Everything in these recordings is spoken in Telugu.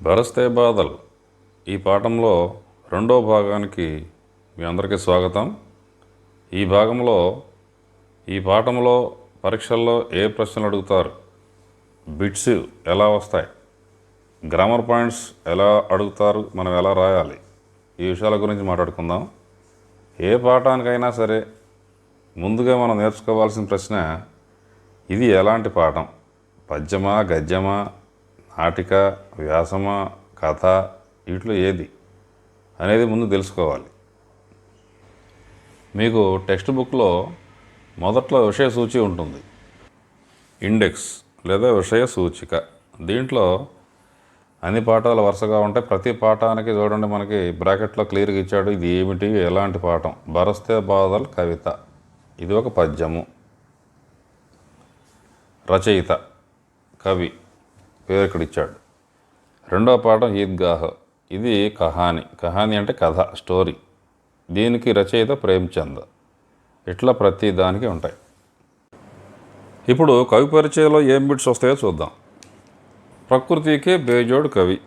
బరస్తే బాధల్ ఈ పాఠంలో రెండో భాగానికి మీ అందరికీ స్వాగతం. ఈ పాఠంలో పరీక్షల్లో ఏ ప్రశ్నలు అడుగుతారు, బిట్స్ ఎలా వస్తాయి, గ్రామర్ పాయింట్స్ ఎలా అడుగుతారు, మనం ఎలా రాయాలి, ఈ విషయాల గురించి మాట్లాడుకుందాం. ఏ పాఠానికైనా సరే ముందుగా మనం నేర్చుకోవాల్సిన ప్రశ్న, ఇది ఎలాంటి పాఠం, పద్యమా, గద్యమా, నాటిక, వ్యాసమా, కథ, వీటిలో ఏది అనేది ముందు తెలుసుకోవాలి. మీకు టెక్స్ట్ బుక్లో మొదట్లో విషయ సూచి ఉంటుంది, ఇండెక్స్ లేదా విషయ సూచిక. దీంట్లో అన్ని పాఠాలు వరుసగా ఉంటాయి. ప్రతి పాఠానికి చూడండి, మనకి బ్రాకెట్లో క్లియర్గా ఇచ్చాడు, ఇది ఏమిటి, ఎలాంటి పాఠం. బరస్తే బాధల్ కవిత, ఇది ఒక పద్యము. రచయిత కవి పేరు ఇక్కడ ఇచ్చాడు. రెండో పాఠం ఈద్గాహ్, ఇది కహాని అంటే కథ, స్టోరీ. దీనికి రచయిత ప్రేమ్చంద్. ఇట్లా ప్రతి దానికి ఉంటాయి. ఇప్పుడు కవి పరిచయంలో ఏం బిట్స్ వస్తాయో చూద్దాం. ప్రకృతికే బేజోడు కవి.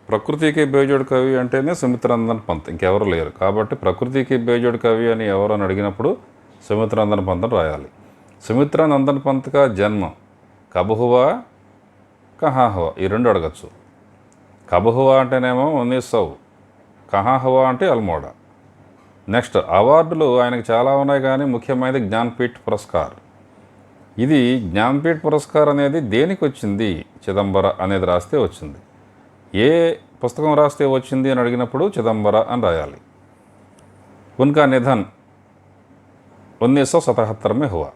ప్రకృతికి బేజోడు కవి అంటేనే సుమిత్రానందన్ పంత్, ఇంకెవరు లేరు. కాబట్టి ప్రకృతికి బేజోడు కవి అని ఎవరని అడిగినప్పుడు సుమిత్రానందన్ పంత్ అని రాయాలి. సుమిత్రానందన్ పంత్ కా జన్మ కబ్ హువా, కహా హువా, ఈ రెండు అడగచ్చు. కబ్ హువా అంటేనేమో 1900, కహా హువా అంటే అల్మోడా. నెక్స్ట్ అవార్డులు ఆయనకు చాలా ఉన్నాయి, కానీ ముఖ్యమైనది జ్ఞాన్పీఠ్ పురస్కార్. ఇది జ్ఞాన్పీఠ్ పురస్కార్ అనేది దేనికి వచ్చింది, చిదంబర అనేది రాస్తే వచ్చింది. ఏ పుస్తకం రాస్తే వచ్చింది అని అడిగినప్పుడు చిదంబర అని రాయాలి. ఉన్కా నిధన్ 1977 में हुआ.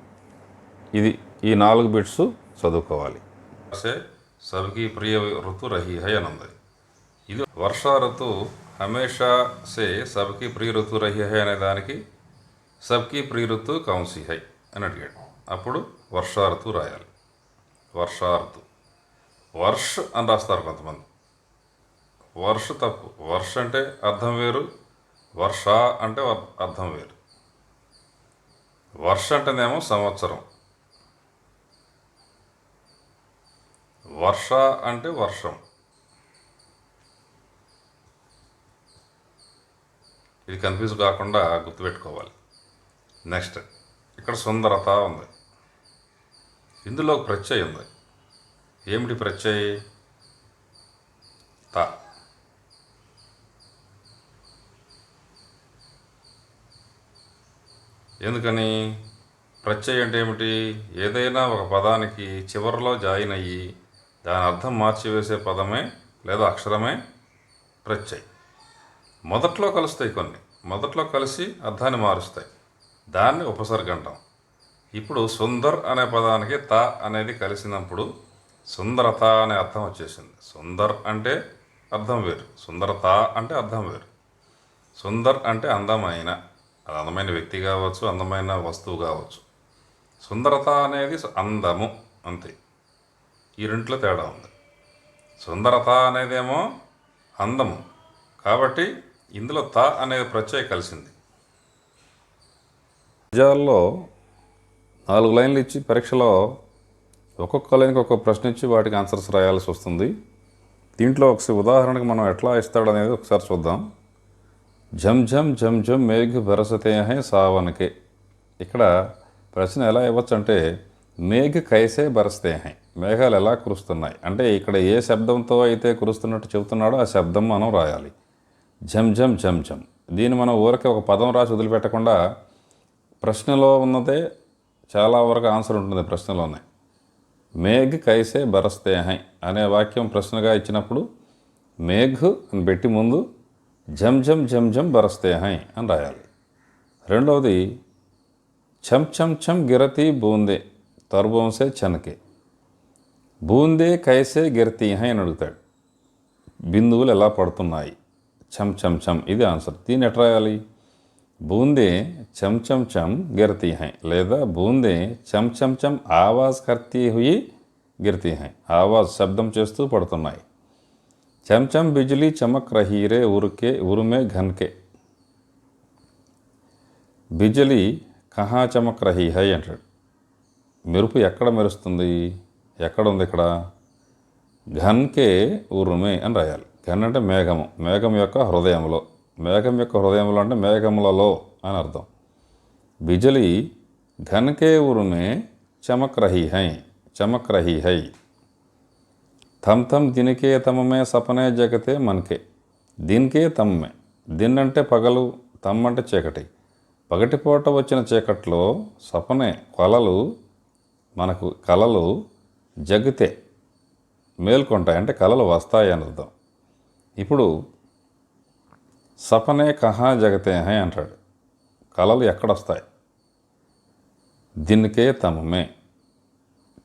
ఇది ఈ 4 బిట్స్ చదువుకోవాలి. సబ్కి ప్రియ ఋతు రహీ హై అని ఉంది. ఇది వర్షా ఋతు హమేషా సే సబ్కి ప్రియ ఋతు రహీ హై అనే దానికి సబ్కి ప్రియ ఋతు కౌన్సీ హై అని అడిగాడు. అప్పుడు వర్షా ఋతు రాయాలి. వర్షా ఋతు, వర్ష్ అని రాస్తారు కొంతమంది. వర్ష్ తప్పు. వర్ష్ అంటే అర్థం వేరు, వర్ష అంటే అర్థం వేరు. వర్ష అంటేనేమో సంవత్సరం, వర్ష అంటే వర్షం. ఇది కన్ఫ్యూజ్ కాకుండా గుర్తుపెట్టుకోవాలి. నెక్స్ట్ ఇక్కడ సుందరత ఉంది. ఇందులో ప్రత్యయం ఉంది. ఏమిటి ప్రత్యయ? త. ఎందుకని? ప్రత్యయం అంటే ఏమిటి? ఏదైనా ఒక పదానికి చివరిలో జాయిన్ అయ్యి దాని అర్థం మార్చివేసే పదమే లేదా అక్షరమే ప్రత్యయం. మొదట్లో కలుస్తాయి కొన్ని, మొదట్లో కలిసి అర్థాన్ని మారుస్తాయి, దాన్ని ఉపసర్గ అంటాం. ఇప్పుడు సుందర్ అనే పదానికి త అనేది కలిసినప్పుడు సుందరత అనే అర్థం వచ్చేసింది. సుందర్ అంటే అర్థం వేరు, సుందరత అంటే అర్థం వేరు. సుందర్ అంటే అందమైన, అది అందమైన వ్యక్తి కావచ్చు, అందమైన వస్తువు కావచ్చు. సుందరత అనేది అందము, అంతే. ఈ రెంట్లో తేడా ఉంది. సుందరత అనేదేమో అందము, కాబట్టి ఇందులో త అనేది ప్రత్యయం కలిసింది. పద్యాల్లో 4 లైన్లు ఇచ్చి పరీక్షలో ఒక్కొక్క లైన్కి ఒక్కొక్క ప్రశ్న ఇచ్చి వాటికి ఆన్సర్స్ రాయాల్సి వస్తుంది. దీంట్లో ఒకసారి ఉదాహరణకు మనం ఎట్లా ఇస్తాడు అనేది ఒకసారి చూద్దాం. ఝమ్ ఝమ్ ఝమ్ ఝమ్ మేఘ్ బరసతే హై సావన్కే. ఇక్కడ ప్రశ్న ఎలా ఇవ్వచ్చు అంటే, మేఘ్ కైసే బరస్తే హై, మేఘాలు ఎలా కురుస్తున్నాయి అంటే, ఇక్కడ ఏ శబ్దంతో అయితే కురుస్తున్నట్టు చెబుతున్నాడో ఆ శబ్దం మనం రాయాలి. ఝమ్ ఝమ్ ఝమ్ ఝమ్. దీన్ని మనం ఊరికే ఒక పదం రాసి వదిలిపెట్టకుండా ప్రశ్నలో ఉన్నదే చాలా వరకు ఆన్సర్ ఉంటుంది ప్రశ్నలోనే. మేఘ్ కైసే బరస్తే హై అనే వాక్యం ప్రశ్నగా ఇచ్చినప్పుడు మేఘ్ అని పెట్టి ముందు ఝమ్ ఝమ్ ఝమ్ ఝమ్ బరస్తే హై అని రాయాలి. రెండవది ఛమ్ ఛమ్ ఛమ్ గిరతి బూందే తర్బోంసే చనకే. బూందే కైసే గిరతి హై అని అడుగుతాడు. బిందువులు ఎలా పడుతున్నాయి, ఛమ్ ఛమ్ ఛమ్, ఇది ఆన్సర్. దీన్ని ఎట్లా రాయాలి? బూందే ఛమ్ ఛమ్ ఛమ్ గిరతి హై, లేదా బూందే ఛమ్ ఛమ్ ఛమ్ ఆవాజ్ కర్తీ హుయి గిరతి హై, ఆవాజ్ శబ్దం చేస్తూ పడుతున్నాయి. ఛమ్ ఛమ్ బిజ్లీ చమక్ రహీ రే ఉరుమే ఘన్కే. బిజ్లీ కహా చమక్ రహీ హై అంటాడు. మెరుపు ఎక్కడ మెరుస్తుంది, ఎక్కడ ఉంది ఇక్కడ? ఘన్కే ఉరుమే అని రాయాలి. ఘన్ అంటే మేఘము, మేఘం యొక్క హృదయంలో, మేఘం యొక్క హృదయంలో అంటే మేఘములలో అని అర్థం. బిజలి ఘన్కే ఉరుమే చమక్ రహీ హై, చమక్ రహీ హై. థమ్ థమ్ దినకే తమమే సపనే జగతే మనకే, దీనికే తమ్మే. దిన్ అంటే పగలు, తమ్ అంటే చీకటి. పగటిపూట వచ్చిన చీకట్లో సపనే కలలు, మనకు కలలు జగితే మేల్కొంటాయి అంటే కలలు వస్తాయి అని అర్థం. ఇప్పుడు సపనే కహా జగతే హై అంటాడు. కలలు ఎక్కడొస్తాయి? దిన్కే తమమే,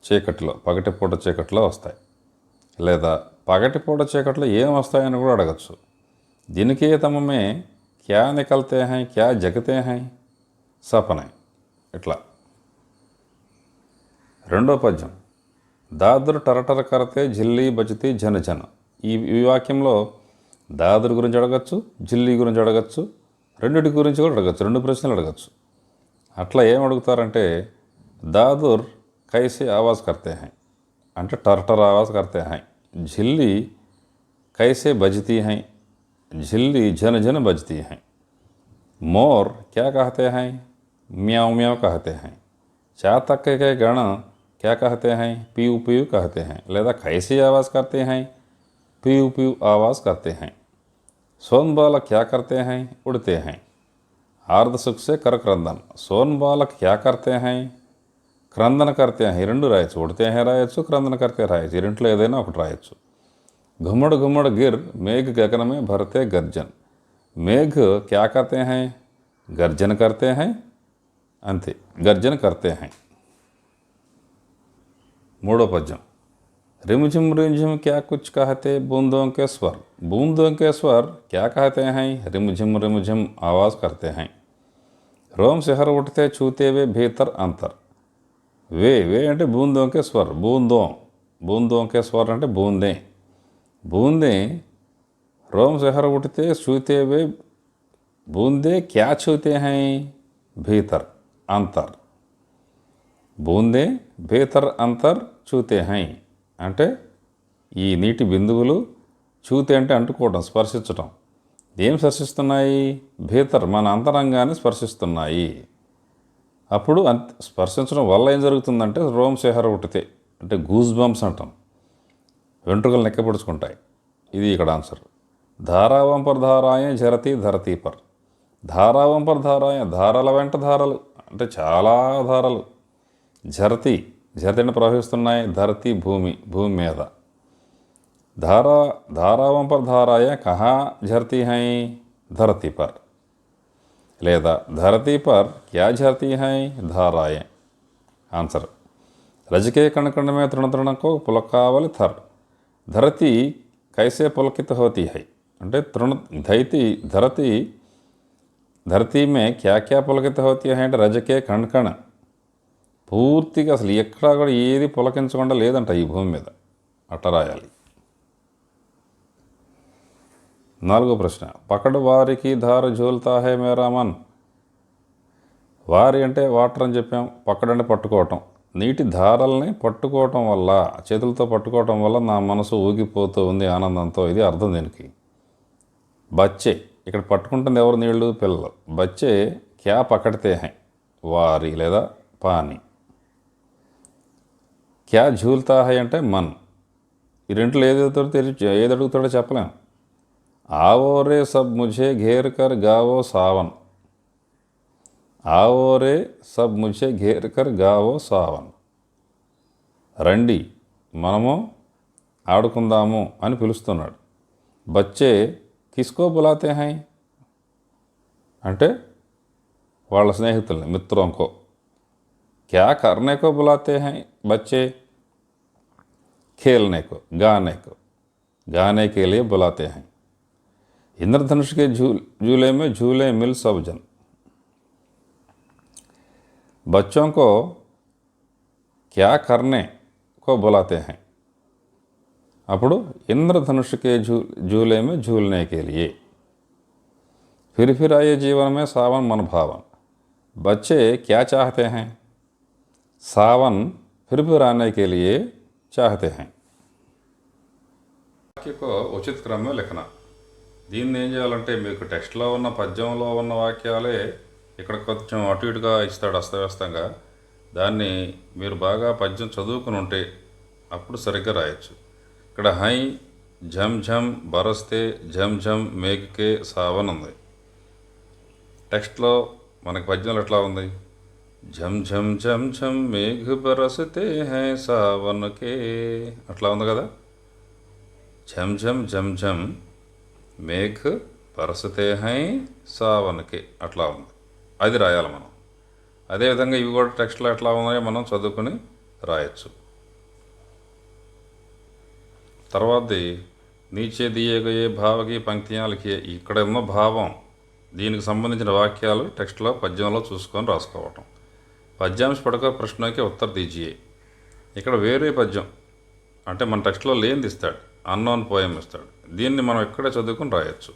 చీకటిలో, పగటిపూట చీకటిలో వస్తాయి. లేదా పగటిపూట చీకట్లో ఏం వస్తాయని కూడా అడగచ్చు. దినకే తమమే క్యా నికల్తే హై, క్యా జగతే హై, సపనే. ఇట్లా. రెండో పద్యం. దాదురు టరటర కరతే ఝిల్లీ బజతి జన జన. ఈ వాక్యంలో దాదురు గురించి అడగచ్చు, ఝిల్లీ గురించి అడగచ్చు, రెండిటి గురించి కూడా అడగచ్చు, 2 ప్రశ్నలు అడగచ్చు. అట్లా ఏం అడుగుతారంటే దాదుర్ కైసే ఆవాజ్ కర్తే హై అంటే టర్టర్ ఆవాజ్ కర్తే హై, ఝిల్లీ కైసే బజती हैं, झिल्ली झन झन बजती हैं. मोर क्या कहते हैं, म्याऊं म्याऊं कहते हैं. चातक के गण क्या कहते हैं, पीयू पीयू कहते हैं. లేదా कैसी आवाज़ करते हैं, पीयू पीयू आवाज़ करते हैं. सोन बालक क्या करते हैं, उड़ते हैं. आर्ध सुख से कर क्रंदन. सोन बालक क्या करते हैं, క్రందన కర్తే హై. 2 రాయొచ్చు, ఉడితే హై రాయొచ్చు, క్రందన కర్తే రాయొచ్చు. ఈ రెంట్లో ఏదైనా ఒకటి రాయొచ్చు. घुमड़ घुमड़ गिर मेघ गगन में भरते गर्जन. मेघ क्या करते हैं, गर्जन करते हैं. अंते गर्जन करते हैं. मूडो पद्यम. रिमझिम रिमझिम क्या कुछ कहते बूंदों के स्वर. बूंदों के स्वर क्या कहते हैं, रिमझिम रिमझिम आवाज़ करते हैं. रोम शहर उठते छूते वे भीतर अंतर. वे అంటే बूंदों के स्वर, बूंदों के स्वर అంటే बूंदे. बूंदे रोम शहर उठते छूते वे बूंदे क्या छूते हैं, भीतर अंतर. బూందే భీతర్ అంతర్ చూతే హై అంటే ఈ నీటి బిందువులు, చూతే అంటే అంటుకోవడం, స్పర్శించటం. ఏం స్పర్శిస్తున్నాయి, భీతర్ మన అంతరంగాన్ని స్పర్శిస్తున్నాయి. అప్పుడు స్పర్శించడం వల్ల ఏం జరుగుతుందంటే రోమ్ శేహర ఉట్టితే అంటే గూస్ బంప్స్ అంటాం, వెంట్రుకలు నెక్కపడుచుకుంటాయి. ఇది ఇక్కడ ఆన్సర్. ధారావంపర్ ధారాయ జరతి ధరతి పర్. ధారావంపర్ ధారాయ ధారల వెంట ధారలు అంటే చాలా ధారలు. జరతి అంటే ప్రవహిస్తున్నాయి. ధరతి భూమి మీద. ధారావంపర్ ధారాయ కహా జరతి హై, ధరతి పర్. లేదా ధరతి పర్ క్యా జరతి హై, ధారాయ. ఆన్సర్. రజకే కణకణ మే తృణ తృణకో పులకావలి థర్. ధరతి కైసే పులకిత హోతీ హై అంటే ధరతి మే క్యా క్యా పులకిత హోతీ హై అంటే రజకే కణకణ. పూర్తిగా అసలు ఎక్కడా కూడా ఏది పులకించకుండా లేదంట ఈ భూమి మీద. అట్ట రాయాలి. 4వ ప్రశ్న. పకడ్ వారికి ధార ఝూల్తా హై మేరా మన్. వారి అంటే వాటర్ అని చెప్పాం, పకడ్ అంటే పట్టుకోవటం. నీటి ధారల్ని పట్టుకోవటం వల్ల, చేతులతో పట్టుకోవటం వల్ల నా మనసు ఊగిపోతూ ఉంది ఆనందంతో. ఇది అర్థం దీనికి. బచ్చే ఇక్కడ పట్టుకుంటుంది ఎవరు, నీళ్ళు, పిల్లలు. బచ్చే క్యా పకడితే హై, వారి లేదా పాని. క్యా ఝూల్తా హై అంటే మన్. ఈ రెంట్లో ఏది అడుగుతాడో చెప్పలేం. आवो रे सब मुझे घेर कर गावो सावन. आवो रे सब मुझे घेर कर गावो सावन. రండి మనము ఆడుకుందాము అని పిలుస్తున్నాడు. బచ్చే కిస్కో బులాతే హై అంటే వాళ్ళ స్నేహితుల్ని, మిత్రోంకో. క్యా కర్నేకో బులాతే హై బచ్చే, खेलने को, गाने के लिए बुलाते हैं. इंद्रधनुष के झूले में झूले मिल सब जन. बच्चों को क्या करने को बुलाते हैं. అప్పుడు इंद्रधनुष के झूले में झूलने के लिए. फिर आए जीवन में सावन मन भावन. बच्चे क्या चाहते हैं, सावन फिर आने के लिए चाहते हैं. वाक्य को उचित क्रम में लिखना। దీన్ని ఏం చేయాలంటే మీకు టెక్స్ట్లో ఉన్న పద్యంలో ఉన్న వాక్యాలే ఇక్కడ కొంచెం అటు ఇటుగా ఇస్తాడు అస్తవ్యస్తంగా. దాన్ని మీరు బాగా పద్యం చదువుకుని ఉంటే అప్పుడు సరిగ్గా రాయొచ్చు. ఇక్కడ హై ఝమ్ ఝమ్ బరస్తే ఝమ్ ఝమ్ మేఘకే సావన్ ఉంది. టెక్స్ట్లో మనకి పద్యంలో ఎట్లా ఉంది? ఝమ్ ఝమ్ ఝమ్ ఝమ్ మేఘ బరస్తే హై సావన్కే అట్లా ఉంది కదా. ఝమ్ ఝమ్ ఝమ్ ఝమ్ మేఘ బరసతే హై సావన్కే అట్లా ఉంది. అది రాయాలి మనం. అదేవిధంగా ఇవి కూడా టెక్స్ట్లో ఎట్లా ఉన్నాయో మనం చదువుకుని రాయొచ్చు. తర్వాతది నీచే దియే గయే భావకి పంక్తియా లిఖియే. ఇక్కడ ఉన్న భావం దీనికి సంబంధించిన వాక్యాలు టెక్స్ట్లో పద్యంలో చూసుకొని రాసుకోవటం. పద్యాంశ పడక ప్రశ్నకి ఉత్తర దీజియే. ఇక్కడ వేరే పద్యం అంటే మన టెక్స్ట్లో లేనిది ఇస్తాడు, అన్నోన్ పోయం ఇస్తాడు. దీన్ని మనం ఇక్కడే చదువుకుని రాయొచ్చు.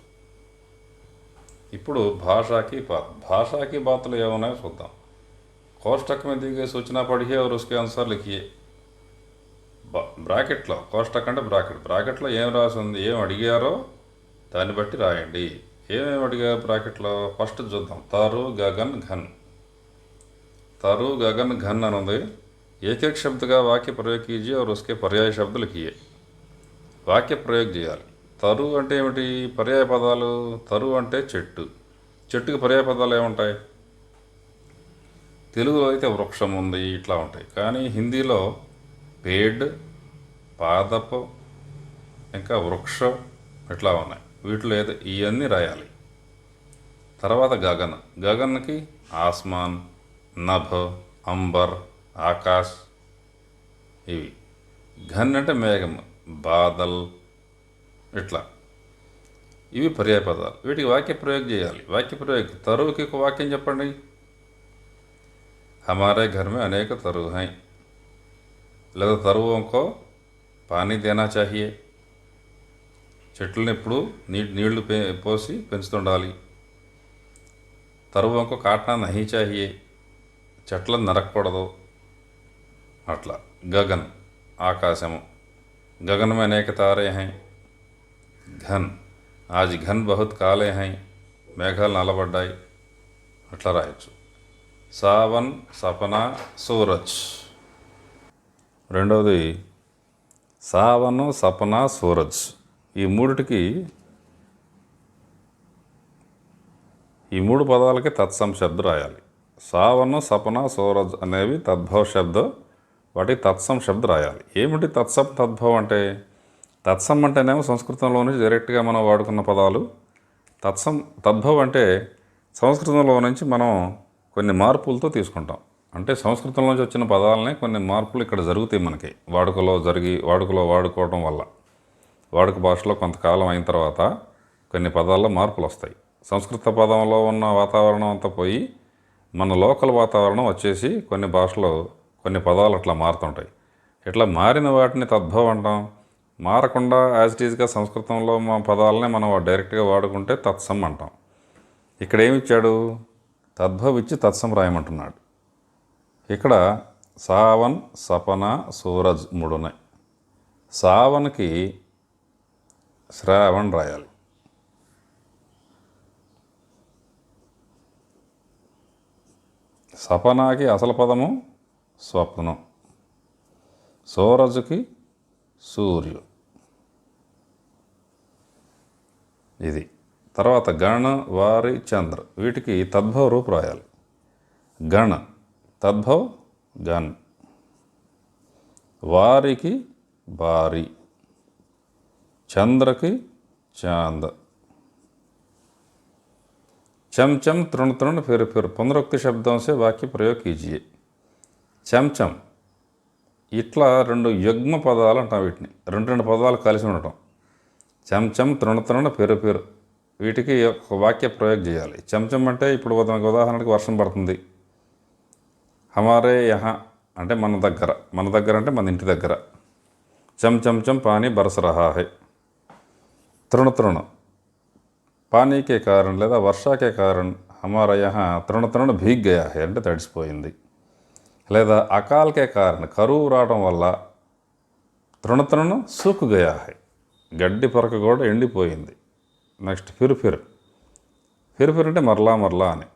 ఇప్పుడు భాషాకి బాతులు ఏమున్నాయో చూద్దాం. కోష్టక్ में दी गई सूचना पढ़िए और उसके अनुसार लिखिए. బ్రాకెట్లో కోష్టక్ అంటే బ్రాకెట్లో ఏం రాసి ఉంది, ఏం అడిగారో దాన్ని బట్టి రాయండి. ఏమేమి అడిగారు బ్రాకెట్లో ఫస్ట్ చూద్దాం. తరు గగన్ ఘన్. తరు గగన్ ఘన్ అని ఉంది. एक एक शब्द का वाक्य प्रयोग कीजिए और उसके पर्याय शब्द लिखिए. వాక్య ప్రయోగం చేయాలి. తరు అంటే ఏమిటి? పర్యాయ పదాలు. తరు అంటే చెట్టు. చెట్టుకి పర్యాయ పదాలు ఏముంటాయి? తెలుగులో అయితే వృక్షం ఉంది, ఇట్లా ఉంటాయి. కానీ హిందీలో పేడ్, పాదపు, ఇంకా వృక్షం ఇట్లా ఉన్నాయి. వీటిలో ఏదో ఇవన్నీ రాయాలి. తర్వాత గగన్. గగన్కి ఆస్మాన్, నభ్, అంబర్, ఆకాశ్ ఇవి. ఘన్ అంటే మేఘం, బాదల్ ఇట్లా. ఇవి పర్యాయ పదాలు. వీటికి వాక్య ప్రయోగం చేయాలి. వాక్య ప్రయోగం. తరువుకి ఒక వాక్యం చెప్పండి. हमारे घर में अनेक तरु हैं. లేదా తరువుం కో పానీ దేనా చాహియే. చెట్లను ఎప్పుడు నీళ్లు పోసి పెంచుతుండాలి. తరువుం కో కాటనా నహీ చాహియే. చెట్లను నరకకూడదు అట్లా. గగన్ ఆకాశము. గగన్ में अनेक तारे हैं. ఘన్ आज घन बहुत काले हैं. మేఘాలు నల్లబడ్డాయి అట్లా రాయొచ్చు. సావన్, సపనా, సూరజ్. రెండవది సావన్, సపనా, సూరజ్. ఈ మూడు పదాలకి తత్సమ శబ్దం రాయాలి. సావన్, సపనా, సూరజ్ అనేవి తద్భవ శబ్దం. వాటికి తత్సమ శబ్దం రాయాలి. ఏమిటి తత్సమ తద్భవం అంటే? తత్సమ అంటేనేమో సంస్కృతంలో నుంచి డైరెక్ట్గా మనం వాడుకున్న పదాలు. తద్భవం అంటే సంస్కృతంలో నుంచి మనం కొన్ని మార్పులతో తీసుకుంటాం. అంటే సంస్కృతంలో నుంచి వచ్చిన పదాలనే కొన్ని మార్పులు ఇక్కడ జరుగుతాయి మనకి వాడుకలో వాడుకోవడం వల్ల. వాడుక భాషలో కొంతకాలం అయిన తర్వాత కొన్ని పదాల్లో మార్పులు వస్తాయి. సంస్కృత పదంలో ఉన్న వాతావరణం అంతా పోయి మన లోకల్ వాతావరణం వచ్చేసి కొన్ని భాషలో కొన్ని పదాలు అట్లా మారుతుంటాయి. ఇట్లా మారిన వాటిని తద్భవం అంటాం. మారకుండా యాజ్ ఇట్ ఈజ్గా సంస్కృతంలో మా పదాలనే మనం డైరెక్ట్గా వాడుకుంటే తత్సం అంటాం. ఇక్కడ ఏమి ఇచ్చాడు? తద్భవ్ ఇచ్చి తత్సం రాయమంటున్నాడు. ఇక్కడ సావన్, సపన, సూరజ్ మూడు ఉన్నాయి. సావన్కి శ్రావణ్ రాయాలి. సపనాకి అసలు పదము స్వప్నం. సూరజ్కి సూర్యుడు. ఇది. తర్వాత గణ, వారి, చంద్ర. వీటికి తద్భవ రూపు రాయాలి. గణ తద్భవ్ గన్. వారికి బారి. చంద్రకి చాంद. चमचम तृण तृण फिर पुनरुक्ति शब्दों से वाक्य प्रयोग कीजिए. చెంచం ఇట్లా రెండు యుగ్మ పదాలు అంటాం. వీటిని రెండు పదాలు కలిసి ఉండటం. చెంచం, తృణ పెరు వీటికి ఒక వాక్య ప్రయోగం చేయాలి. చెంచం అంటే ఇప్పుడు ఉదాహరణకి వర్షం పడుతుంది. హమారే యహా అంటే మన దగ్గర అంటే మన ఇంటి దగ్గర. చెంచం పానీ బరస రహా హై. తృణ పానీ కే కారణ్ లేదా వర్షా కే కారణ్ హమారా యహా తృణ భీగ్ గయా హై అంటే తడిసిపోయింది. లేదా అకాల్ కే కారణ్ కరువు రావడం వల్ల తృణ సూకు గయా హై గడ్డి పరక కూడా ఎండిపోయింది. నెక్స్ట్ ఫిర్ అంటే మరలా అని.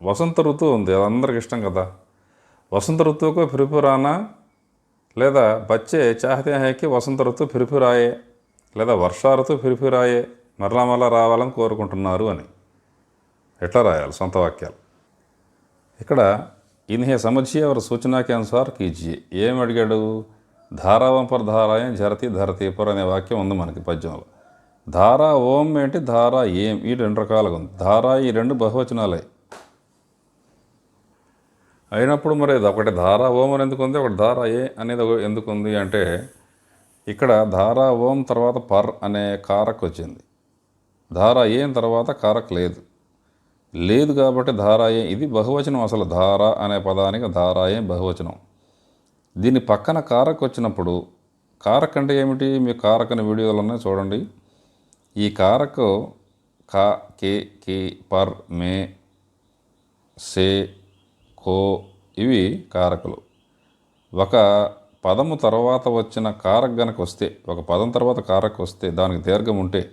వసంత ఋతువు ఉంది, అది అందరికి ఇష్టం కదా. వసంత ఋతువుకు ఫిర్ ఆనా, లేదా బచ్చే చాహతే హైకి వసంత ఋతువు ఫిర్ ఆయే, లేదా వర్షా ఋతువు ఫిర్ ఆయే, మరలా రావాలని కోరుకుంటున్నారు అని. ఎట్లా రాయాలి సొంత వాక్యాలు? ఇక్కడ ఇన్హే సమझिए और सूचना के अनुसार कीजिए. ఏం అడిగాడు? ధారావం పర్ ధారాయం జరతి ధరతి పర్ అనే వాక్యం ఉంది మనకి పద్యంలో. ధారా ఓం ఏంటి, ధారా ఏం, ఈ రెండు రకాలుగా ఉంది. ధారా ఈ రెండు బహువచనాలే అయినప్పుడు మరి ఒకటి ధారా ఓం అని ఎందుకు ఉంది, ఒకటి ధారా ఏ అనేది ఎందుకు ఉంది అంటే, ఇక్కడ ధారా ఓం తర్వాత పర్ అనే కారక్ వచ్చింది. ధారా ఏం తర్వాత కారక్ లేదు కాబట్టి ధారాయే ఇది బహువచనం. అసలు ధార అనే పదానికి ధారాయే బహువచనం. దీని పక్కన కారక్ వచ్చినప్పుడు, కారక్ అంటే ఏమిటి, మీ కారక్ అనే వీడియోలు ఉన్నాయి చూడండి. ఈ కారక్ కా, కే, కి, పర్, మే, సే, కో ఇవి కారకులు. ఒక పదము తర్వాత వచ్చిన కారక్ గనక వస్తే, ఒక పదం తర్వాత కారక్ వస్తే దానికి దీర్ఘం ఉంటే,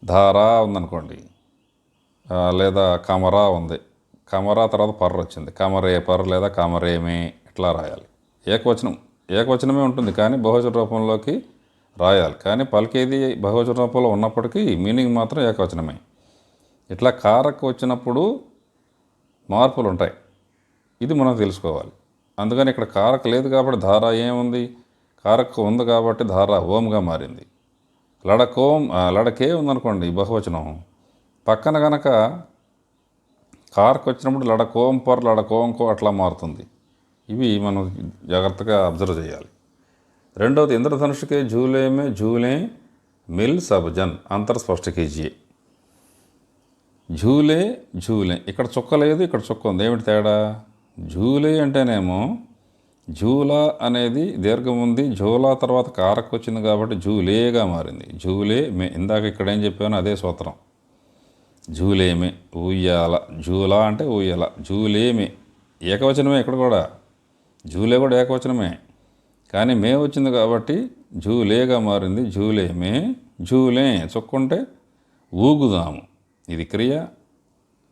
ధారా ఉందనుకోండి, లేదా కమరా ఉంది, కమరా తర్వాత పర్ర వచ్చింది, కమరే పర్ లేదా కమరేమే, ఇట్లా రాయాలి. ఏకవచనమే ఉంటుంది కానీ బహువచన రూపంలోకి రాయాలి. కానీ పలికేది బహువచన రూపంలో ఉన్నప్పటికీ మీనింగ్ మాత్రం ఏకవచనమే. ఇట్లా కారక్ వచ్చినప్పుడు మార్పులు ఉంటాయి, ఇది మనం తెలుసుకోవాలి. అందుకని ఇక్కడ కారక్ లేదు కాబట్టి ధారా ఏముంది, కారక్ ఉంది కాబట్టి ధారా ఓంగా మారింది. లడకే ఉందనుకోండి బహువచనం, పక్కన కనుక కారక్ వచ్చినప్పుడు లడకోం పర్ లడకోంకో అట్లా మారుతుంది. ఇవి మనం జాగ్రత్తగా అబ్జర్వ్ చేయాలి. రెండవది ఇంద్రధనుషుకే झूले मिल सब जन अंतर स्पष्ट कीजिए. झूले ఇక్కడ చుక్క లేదు, ఇక్కడ చుక్క ఉంది, ఏమిటి తేడా? झूले అంటేనేమో झूला అనేది దీర్ఘం ఉంది, झूला తర్వాత కారక్ వచ్చింది కాబట్టి झूलेగా మారింది. झूले మే, ఇందాక ఇక్కడ ఏం చెప్పానో అదే సూత్రం. झूले మే ఊయ్యాల, झूला అంటే ఊయ్యాల, झूले మే ఏకవచనమే. ఇక్కడ కూడా झूले కూడా ఏకవచనమే, కానీ మే వచ్చింది కాబట్టి झूलेగా మారింది. झूले మే झूले, చుక్కుంటే ఊగుదాము, ఇది క్రియ,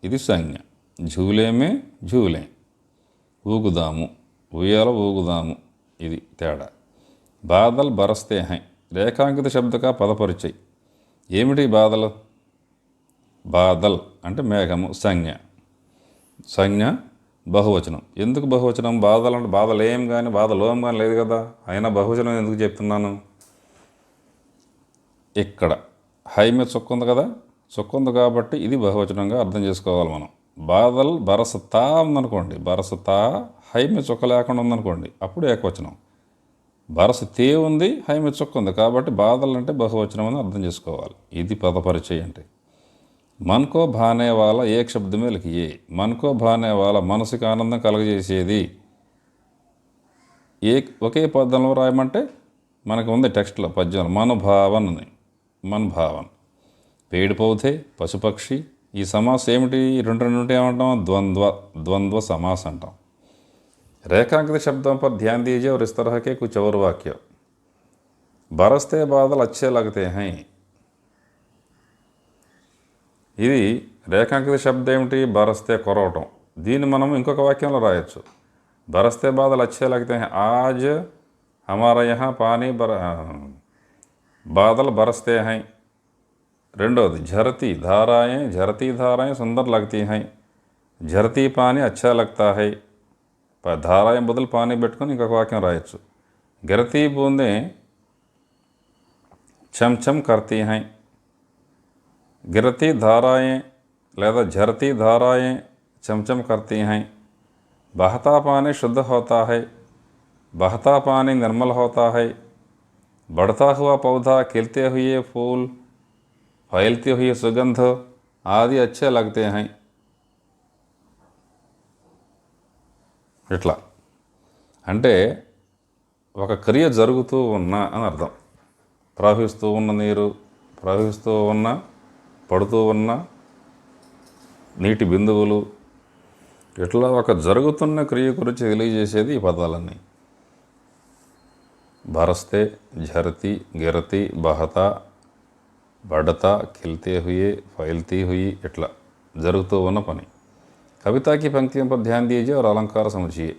ఇది సంజ్ఞ. झूले మే झूले, ఊగుదాము, ఉయ్యాల ఊగుదాము, ఇది తేడా. బాదల్ బరస్తే హై, రేఖాంకిత శబ్దక పదపరిచయ్. ఏమిటి బాదల్? బాదల్ అంటే మేఘము, సంజ్ఞ బహువచనం. ఎందుకు బహువచనం? బాధలు అంటే బాధలు ఏం కానీ బాధలోం కానీ లేదు కదా, అయినా బహువచనం ఎందుకు చెప్తున్నాను? ఇక్కడ హై మీద చుక్క ఉంది కదా, చుక్క ఉంది కాబట్టి ఇది బహువచనంగా అర్థం చేసుకోవాలి మనం. బాధల్ బరసతా ఉందనుకోండి, బరసతా హై మీద చుక్క లేకుండా ఉందనుకోండి, అప్పుడు ఏకవచనం. బరసతే ఉంది, హై మీద చుక్క ఉంది కాబట్టి బాధలు అంటే బహువచనం అని అర్థం చేసుకోవాలి. ఇది పదపరిచయం అంటే. మన్కో భానే వాళ్ళ ఏక్ శబ్దమే లిఖియే. మన్కో భానే వాళ్ళ, మనసుకి ఆనందం కలగజేసేది. ఒకే పదంలో రాయమంటే మనకు ఉంది టెక్స్ట్లో పద్యంలో మనుభావన్ అని. మన్భావన్. పేడు పౌధే, పశుపక్షి. ఈ సమాసం ఏమిటి? రెండు ఉంటే ఏమంటాం? ద్వంద్వ సమాస్ అంటాం. రేఖాంకిత శబ్దం पर ध्यान दीजिए और इस तरह के कुछ और वाक्य. बरसते बादल अच्छे लगते हैं. ఇది రేఖాంకిత శబ్దం ఏమిటి? బరస్తే కొరవటం. దీన్ని మనం ఇంకొక వాక్యంలో రాయొచ్చు. బరస్తే బాదల్ అచ్చే లగ్తే హై, ఆజ్ హమారా యహా పానీ బాదల్ బరస్తే హై. రెండోది झरती धाराएं सुंदर लगती हैं. झरती पानी अच्छा लगता है. ధారాయం బదులు పానీ పెట్టుకొని ఇంకొక వాక్యం రాయొచ్చు. గిరతీ బూందే చంచం కర్తీ హై. गिरती धाराएं లేదా झरती धाराएं चमचम करती हैं. बहता पानी शुद्ध होता है. बहता पानी निर्मल होता है. बढ़ता हुआ पौधा, खिलते हुए फूल, फैलती हुई सुगंध आदि अच्छे लगते हैं. ఇట్లా అంటే ఒక క్రియ జరుగుతూ ఉన్న అని అర్థం. ప్రవహిస్తూ ఉన్న నీరు, ప్రవహిస్తూ ఉన్న, పడుతూ ఉన్న నీటి బిందువులు, ఇట్లా ఒక జరుగుతున్న క్రియ గురించి తెలియజేసేది ఈ పదాలన్నీ. బరస్తే, झरती, గిరతి, బహతా, బడతా, ఖిల్తే హుయే, ఫైల్తీ హుయి, ఇట్లా జరుగుతూ ఉన్న పని. కవితాకి పంక్తిयों पर ध्यान दीजिए और अलंकार समझिए.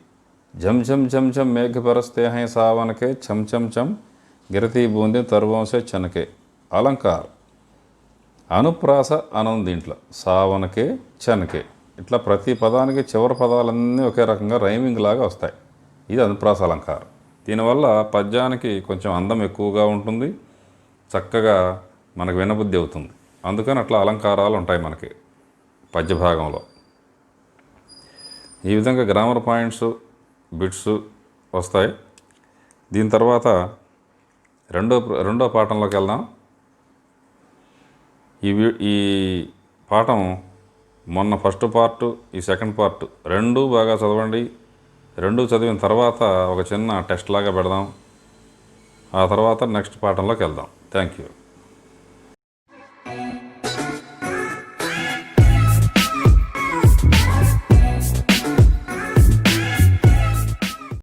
झम झम झम झम मेघ बरसते हैं सावन के, छम छम छम गिरती बूंदे तरवों से छनके. అలంకార్ అనుప్రాస అనం దీంట్లో సావనకే చనకే ఇట్లా ప్రతి పదానికి చివరి పదాలన్నీ ఒకే రకంగా రైమింగ్ లాగా వస్తాయి. ఇది అనుప్రాస అలంకారం. దీనివల్ల పద్యానికి కొంచెం అందం ఎక్కువగా ఉంటుంది, చక్కగా మనకు వినబుద్ధి అవుతుంది. అందుకని అట్లా అలంకారాలు ఉంటాయి మనకి పద్య భాగంలో. ఈ విధంగా గ్రామర్ పాయింట్స్, బిట్స్ వస్తాయి. దీని తర్వాత రెండో పాఠంలోకి వెళ్దాం. ఈ పాఠం మొన్న ఫస్ట్ పార్ట్, ఈ సెకండ్ పార్ట్ రెండూ బాగా చదవండి. రెండు చదివిన తర్వాత ఒక చిన్న టెస్ట్ లాగా పెడదాం. ఆ తర్వాత నెక్స్ట్ పాఠంలోకి వెళ్దాం. Thank you.